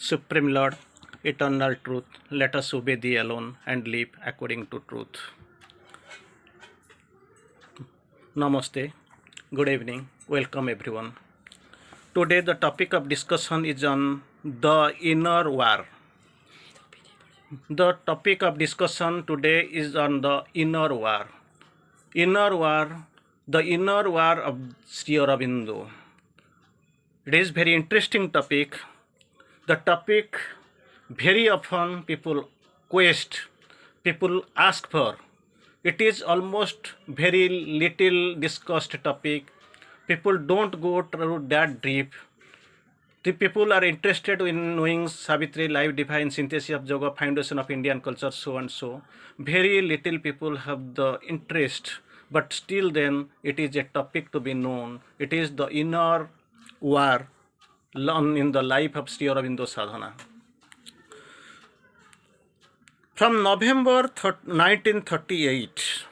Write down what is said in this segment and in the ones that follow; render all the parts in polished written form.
Supreme Lord, eternal truth, let us obey thee alone and live according to truth. Namaste, good evening, welcome everyone. Today the topic of discussion is on the inner war. The topic of discussion today is on the inner war. Inner war, the inner war of Sri Aurobindo. It is very interesting topic. The topic very often people ask for. It is almost very little discussed topic. People don't go through that deep. The people are interested in knowing Savitri, life, divine synthesis of yoga, foundation of Indian culture, so and so. Very little people have the interest, but still then it is a topic to be known. It is the inner war in the life of Sri Aurobindo sadhana. From November 1938,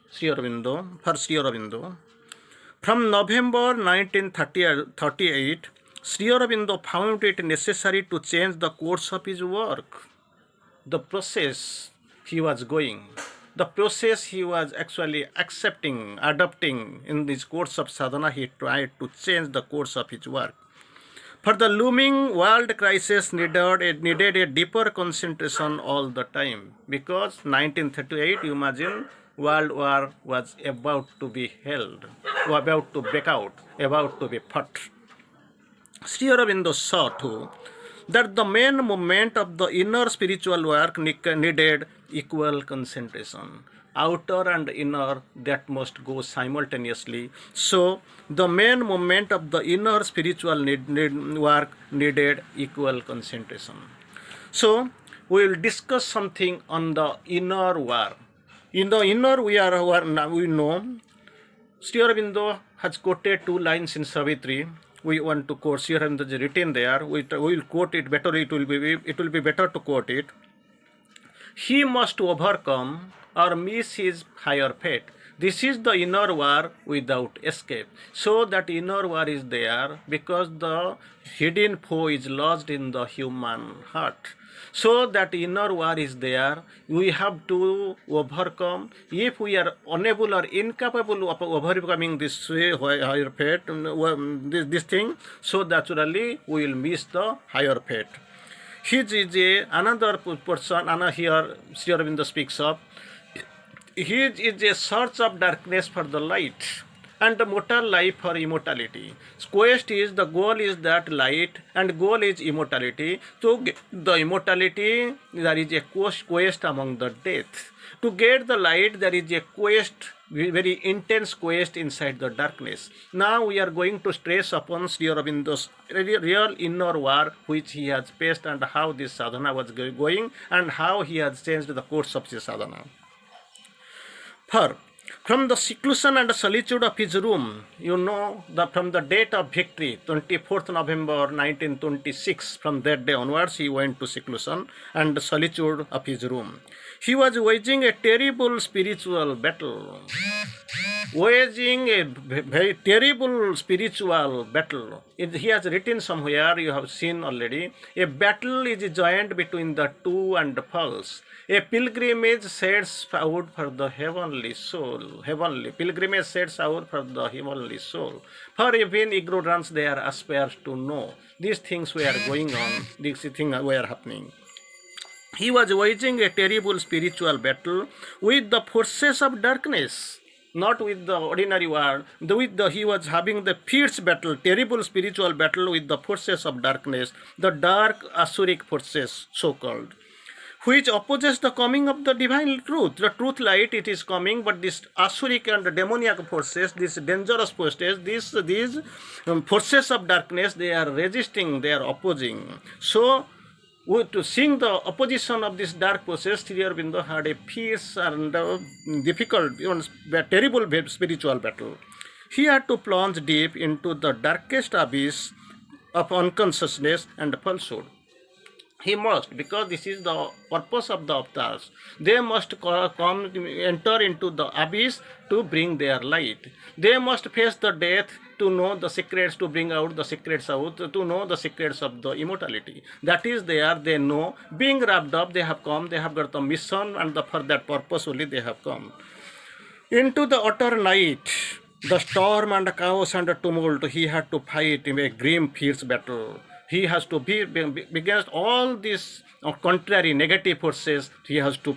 Sri Aurobindo, from November 1938, Sri Aurobindo found it necessary to change the course of his work. The process he was going, the process he was actually adopting in this course of sadhana, he tried to change the course of his work. For the looming world crisis needed a deeper concentration all the time, because 1938, you imagine, World War was about to be held, about to break out, about to be fought. Sri Aurobindo saw too that the main movement of the inner spiritual work needed equal concentration. Outer and inner, that must go simultaneously. So the main movement of the inner spiritual work needed equal concentration. So we will discuss something on the inner war. In the inner we know Sri Aurobindo has quoted two lines in Savitri. We want to quote. Sri Aurobindo is written there. We will quote it better. It will be better to quote it. He must overcome or miss his higher fate. This is the inner war without escape. So that inner war is there because the hidden foe is lodged in the human heart. So that inner war is there. We have to overcome. If we are unable or incapable of overcoming this higher fate, this thing, so naturally we will miss the higher fate. His is another person, and here Sri Aurobindo speaks of. His is a search of darkness for the light and the mortal life for immortality. The goal is that light, and goal is immortality. To get the immortality, there is a quest among the death. To get the light, there is a quest, very intense quest inside the darkness. Now we are going to stress upon Sri Aurobindo's real inner war, which he has faced, and how this sadhana was going, and how he has changed the course of his sadhana. From the seclusion and solitude of his room, from the date of victory, 24th November 1926, from that day onwards, he went to seclusion and solitude of his room. He was waging a terrible spiritual battle. Very terrible spiritual battle. He has written somewhere, you have seen already, a battle is joined between the two and false. A pilgrimage sets out for the heavenly soul. Pilgrimage sets out for the heavenly soul. For even ignorance there aspires to know. These things were going on, these things were happening. He was waging a terrible spiritual battle with the forces of darkness, not with the ordinary world. He was having the fierce battle, terrible spiritual battle with the forces of darkness, the dark Asuric forces, so-called, which opposes the coming of the divine truth. The truth light, it is coming, but this Asuric and demoniac forces, these dangerous forces, these forces of darkness, they are resisting, they are opposing. So, to seeing the opposition of this dark forces, Sri Aurobindo had a fierce and difficult, terrible spiritual battle. He had to plunge deep into the darkest abyss of unconsciousness and falsehood. He must, because this is the purpose of the avatars. They must come, enter into the abyss to bring their light. They must face the death to know the secrets, to bring out the secrets out, to know the secrets of the immortality. That is there, they know. Being wrapped up, they have come, they have got the mission, and for that purpose only they have come. Into the utter night, the storm and the chaos and the tumult, he had to fight in a grim, fierce battle. He has to be against all these contrary, negative forces. He has to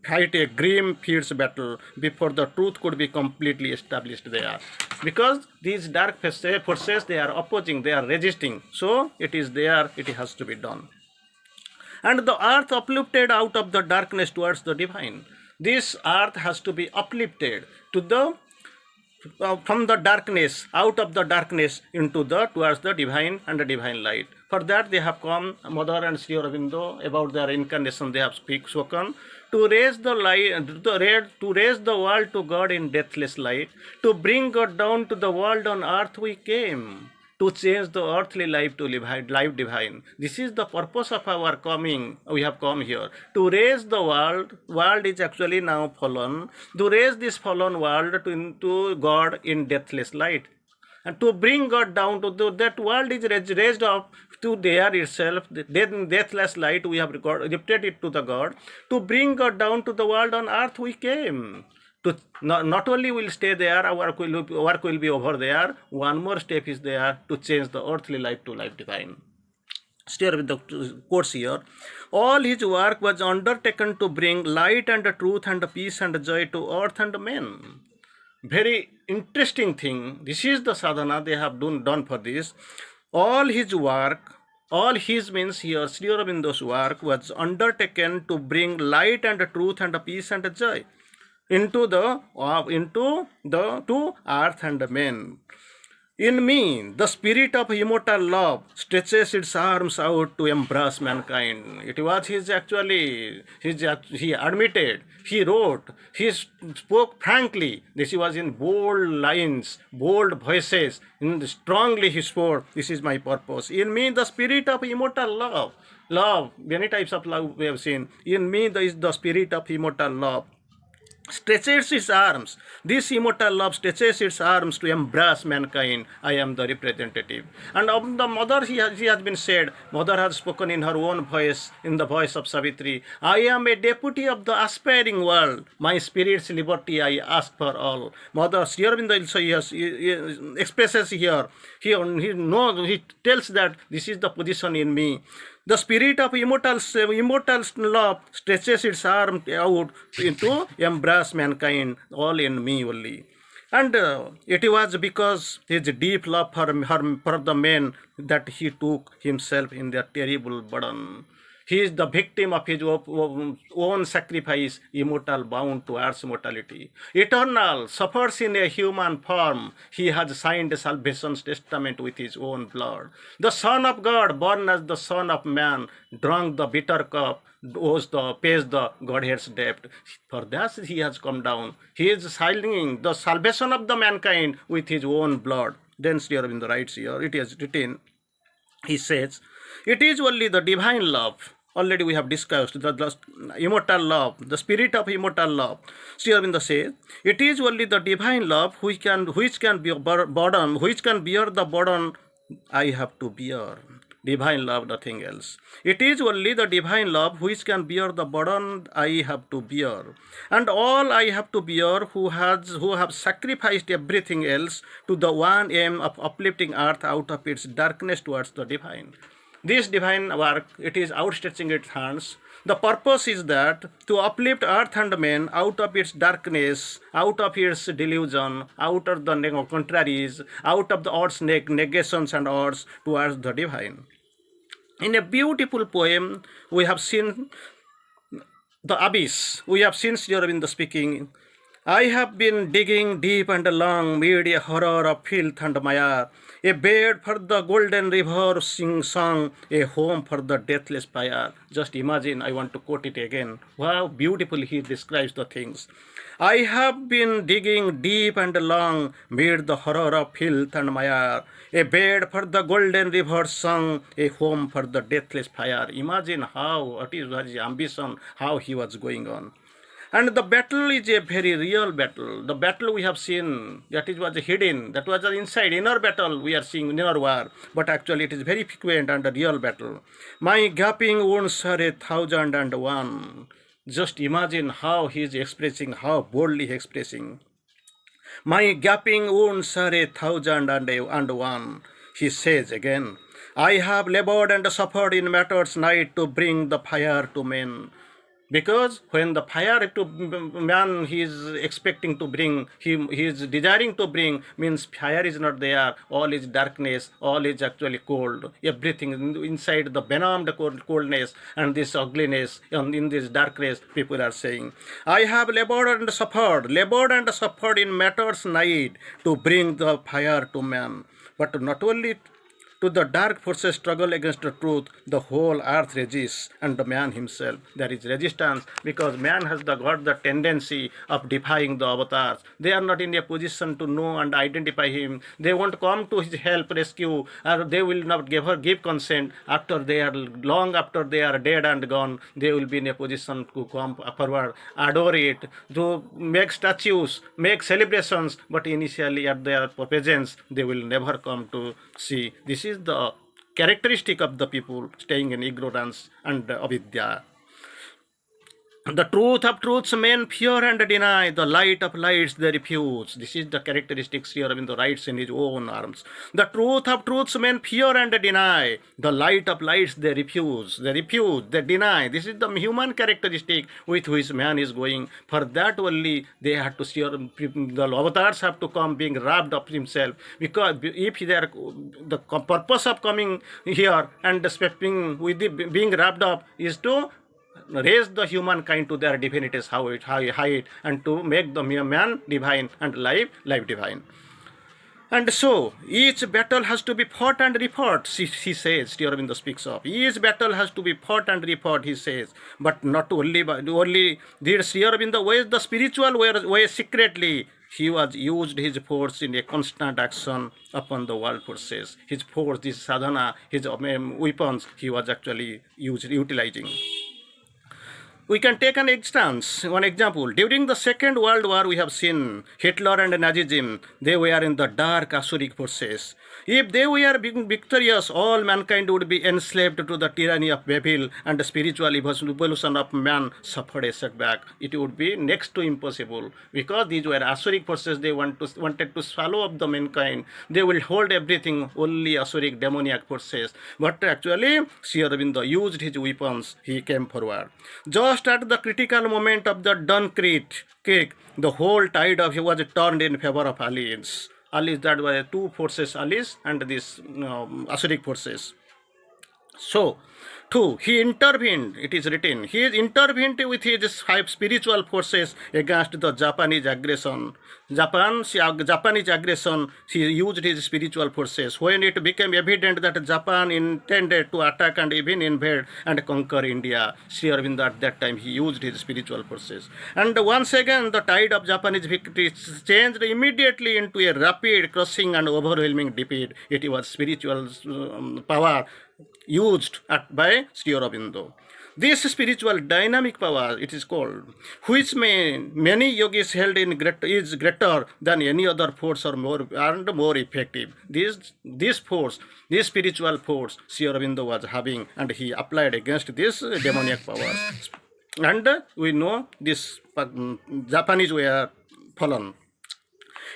fight a grim, fierce battle before the truth could be completely established there. Because these dark forces, they are opposing, they are resisting. So it is there, it has to be done. And the earth uplifted out of the darkness towards the divine. This earth has to be uplifted to the from the darkness, out of the darkness into the towards the divine and the divine light. For that they have come, Mother and Sri Aurobindo, about their incarnation they have spoken, to raise the light, to raise the world to God in deathless light, to bring God down to the world on earth we came, to change the earthly life to life divine. This is the purpose of our coming. We have come here to raise the world. World is actually now fallen. To raise this fallen world into God in deathless light, and to bring God down to that world is raised up to there itself. Deathless light, we have lifted it to the God. To bring God down to the world on earth we came. To not only will stay there, our work will be over there. One more step is there to change the earthly life to life divine. Stay with the quotes here. All his work was undertaken to bring light and truth and peace and joy to earth and men. Very interesting thing. This is the sadhana they have done for this. All his work, all his means here, Sri Aurobindo's work was undertaken to bring light and truth and peace and joy into the to earth and men. In me, the spirit of immortal love stretches its arms out to embrace mankind. It was he admitted, he wrote, he spoke frankly. This was in bold lines, bold voices, strongly he spoke, this is my purpose. In me, the spirit of immortal love. Love, many types of love we have seen. In me, there is the spirit of immortal love stretches its arms. This immortal love stretches its arms to embrace mankind. I am the representative. And of the mother, she has been said, mother has spoken in her own voice, in the voice of Savitri, I am a deputy of the aspiring world. My spirit's liberty I ask for all. Mother Sri Aurobindo also he expresses here. He tells that this is the position in me. The spirit of immortal love stretches its arm out to embrace mankind, all in me only. And it was because his deep love for the men that he took himself in their terrible burden. He is the victim of his own sacrifice, immortal, bound to earth's mortality. Eternal, suffers in a human form. He has signed salvation's testament with his own blood. The Son of God, born as the Son of Man, drank the bitter cup, pays the Godhead's debt. For that he has come down. He is signing the salvation of the mankind with his own blood. Then Sri Aurobindo writes here, it is written, he says, it is only the divine love. Already we have discussed the immortal love, the spirit of immortal love. Sri Aurobindo says, it is only the divine love which can be burden, which can bear the burden I have to bear. Divine love, nothing else. It is only the divine love which can bear the burden I have to bear. And all I have to bear who have sacrificed everything else to the one aim of uplifting earth out of its darkness towards the divine. This divine work, it is outstretching its hands. The purpose is that to uplift earth and men out of its darkness, out of its delusion, out of the contraries, out of the odds, negations and odds towards the divine. In a beautiful poem, we have seen the abyss. We have seen Sri Aurobindo speaking. I have been digging deep and long, mid a horror of filth and mire. A bed for the golden river sing song, a home for the deathless fire. Just imagine, I want to quote it again. How beautifully he describes the things. I have been digging deep and long mid the horror of filth and mire. A bed for the golden river song, a home for the deathless fire. Imagine what is his ambition, how he was going on. And the battle is a very real battle. The battle we have seen, that is was hidden, that was an inside, inner battle we are seeing, inner war. But actually it is very frequent and a real battle. My gaping wounds are 1,001. Just imagine how he is expressing, how boldly he is expressing. My gaping wounds are 1,001. He says again, I have labored and suffered in matters night to bring the fire to men. Because when the fire to man he is expecting to bring, he is desiring to bring, means fire is not there, all is darkness, all is actually cold, everything inside the benumbed coldness and this ugliness, and in this darkness people are saying, I have labored and suffered in matters night to bring the fire to man. But not only to the dark forces struggle against the truth, the whole earth resists, and the man himself. There is resistance because man has got the tendency of defying the avatars. They are not in a position to know and identify him. They won't come to his help, rescue, or they will not give consent after they are long after they are dead and gone. They will be in a position to come forward, adore it, to make statues, make celebrations, but initially at their presence they will never come to see. This is the characteristic of the people staying in ignorance and avidya. The truth of truths men fear and deny, the light of lights they refuse. This is the characteristic Sri Aurobindo writes in his own arms. The truth of truths men fear and deny, the light of lights they refuse, they deny. This is the human characteristic with which man is going. For that only they have to see, the avatars have to come being wrapped up himself, because if they are, the purpose of coming here and being wrapped up is to raise the humankind to their divinities, height, and to make the man divine and life divine. And so each battle has to be fought and refought, he says. Sri Aurobindo speaks of each battle has to be fought and refought, he says. But not only did Sri Aurobindo wage the spiritual way secretly. He was used his force in a constant action upon the world forces. His force, this sadhana, his weapons, he was actually utilizing. We can take one example. During the Second World War, we have seen Hitler and Nazism, they were in the dark Asuric forces. If they were being victorious, all mankind would be enslaved to the tyranny of Babel, and the spiritual evolution of man suffered a setback. It would be next to impossible, because these were Asuric forces. They wanted to swallow up the mankind. They will hold everything, only Asuric demoniac forces. But actually, Sri Aurobindo used his weapons. He came forward. Just at the critical moment of the Dunkirk, the whole tide of him was turned in favor of Allies. That were two forces, Allies and these Asuric forces. So, he intervened, it is written, he intervened with his 5 spiritual forces against the Japanese aggression. Japanese aggression, he used his spiritual forces. When it became evident that Japan intended to attack and even invade and conquer India, Sri Aurobindo at that time, he used his spiritual forces. And once again, the tide of Japanese victory changed immediately into a rapid, crushing and overwhelming defeat. It was spiritual power used by Sri Aurobindo. This spiritual dynamic power, it is called, which many yogis held is greater than any other force or more effective. This force, this spiritual force, Sri Aurobindo was having, and he applied against this demoniac powers. And we know this Japanese were fallen.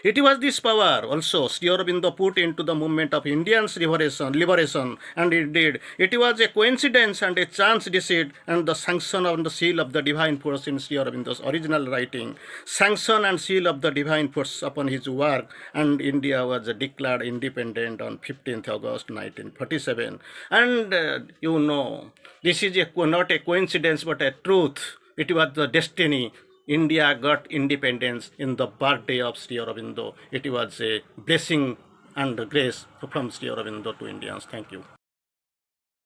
It was this power also Sri Aurobindo put into the movement of Indians' liberation, and indeed it was a coincidence and a chance deceit, and the sanction of the seal of the divine force in Sri Aurobindo's original writing, sanction and seal of the divine force upon his work, and India was declared independent on 15th August 1947. And this is not a coincidence but a truth. It was the destiny. India got independence in the birthday of Sri Aurobindo. It was a blessing and grace from Sri Aurobindo to Indians. Thank you.